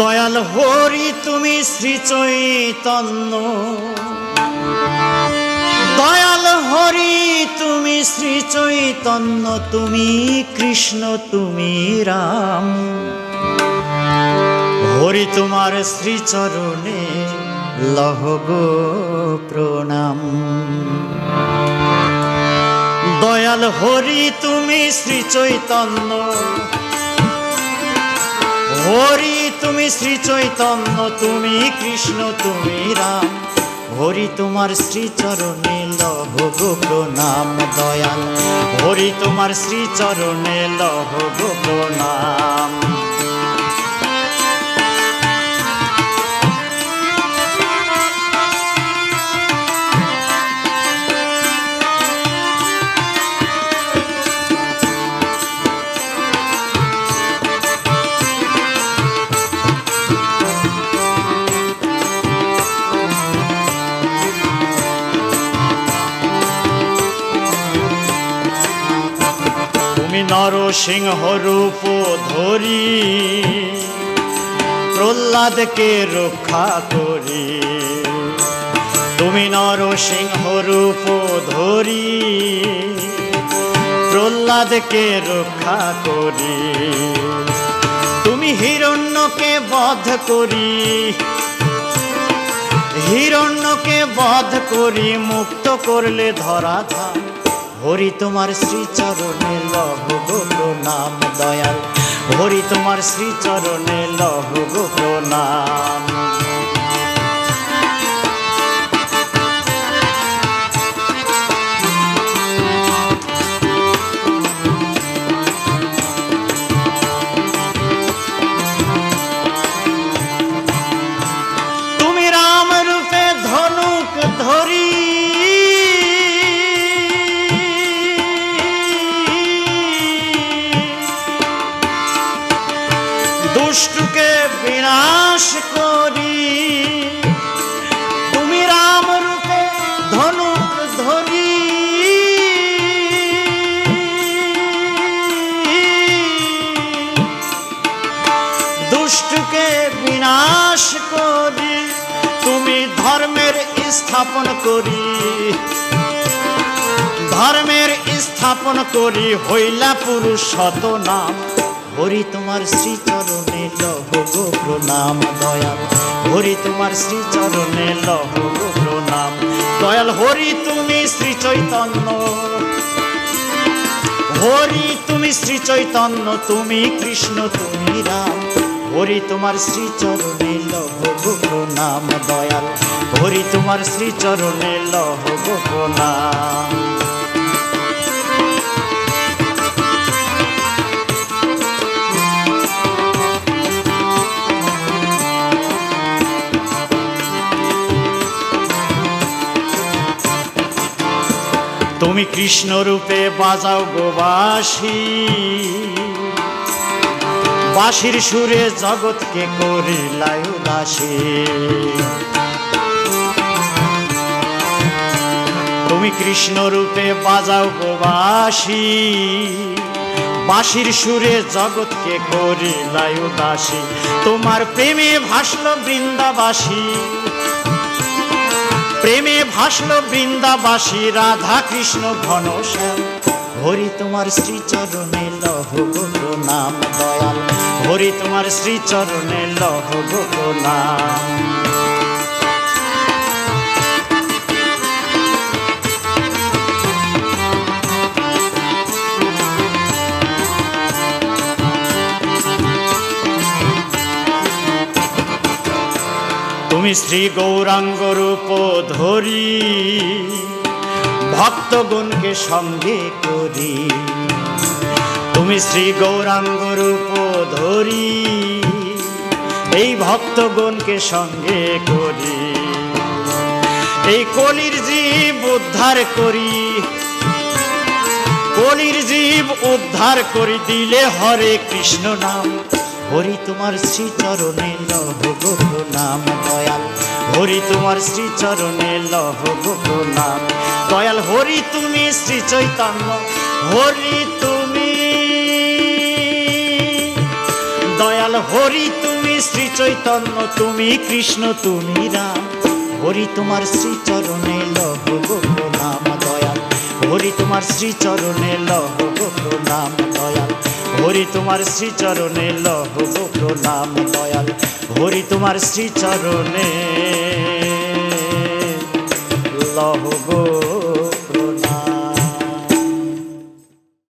দয়াল হরি তুমি শ্রী চৈতন্য, দয়াল হরি তুমি শ্রী চৈতন্য, তুমি কৃষ্ণ তুমি রাম। হরি তোমার শ্রীচরণে লহ গো প্রণাম। দয়াল হরি তুমি শ্রী চৈতন্য, হরি তুমি শ্রী চৈতন্য, তুমি কৃষ্ণ তুমি রাম। হরি তোমার শ্রীচরণে লহ গো প্রণাম। দয়াল হরি তোমার শ্রীচরণে লহ গো প্রণাম। নরসিংহ রূপ ধরি প্রহ্লাদকে রক্ষা করি, তুমি নরসিংহ রূপ ধরি প্রহ্লাদকে রক্ষা করি। তুমি হিরণ্যকে বধ করি, হিরণ্যকে বধ করি মুক্ত করলে ধরাধাম। হরি তোমার শ্রীচরণে লহ গো প্রণাম। দয়াল হরি তোমার শ্রীচরণে লহ গো প্রণাম। তুমি রাম রূপে ধনুক ধরি, দুষ্টকে বিনাশ করি। তুমি রাম রূপে ধনুক ধরি, দুষ্টকে বিনাশ করি। তুমি ধর্মের স্থাপন করি, ধর্মের স্থাপন করি হইলা পুরুষত নাম। হরি তোমার শ্রীচরণে লহ গো প্রণাম। দয়াল হরি তোমার শ্রীচরণে লহ গো প্রণাম। দয়াল হরি তুমি শ্রী চৈতন্য, হরি তুমি শ্রী চৈতন্য, তুমি কৃষ্ণ তুমি রাম। হরি তোমার শ্রীচরণে লহ গো প্রণাম। দয়াল হরি তোমার শ্রীচরণে লহ গো প্রণাম। তুমি কৃষ্ণ রূপে বাজাও গো বাঁশি, বাঁশির সুরে জগৎকে করিলাই উদাসী। তুমি কৃষ্ণ রূপে বাজাও গো বাঁশি, বাঁশির সুরে জগৎকে করিলাই উদাসী। তোমার প্রেমে ভাসল বৃন্দাবাসী, প্রেমে ভাসল বৃন্দাবাসী রাধা কৃষ্ণ ঘনশ্যাম। হরি তোমার শ্রীচরণে লহ গো প্রণাম। দয়াল হরি তোমার শ্রীচরণে লহ গো প্রণাম। তুমি শ্রী গৌরাঙ্গ রূপ ধরি ভক্তগণকে সঙ্গে করি, তুমি শ্রী গৌরাঙ্গ রূপ ধরি এই ভক্তগণকে সঙ্গে করি। এই কলির জীব উদ্ধার করি, কলির জীব উদ্ধার করি দিলে হরে কৃষ্ণ নাম। হরি তোমার শ্রীচরণে লহ গো প্রণাম। দয়াল হরি তোমার শ্রীচরণে লহ গো প্রণাম। দয়াল হরি তুমি শ্রী চৈতন্য, হরি তুমি দয়াল হরি তুমি শ্রী চৈতন্য, তুমি কৃষ্ণ, তুমি রাম। হরি তোমার শ্রীচরণে লহ গো প্রণাম দয়াল। হরি তোমার শ্রীচরণে লহ গো প্রণাম দয়াল। হরি তোমার শ্রীচরণে লহ গো প্রণাম দয়াল। হরি তোমার শ্রীচরণে লহ গো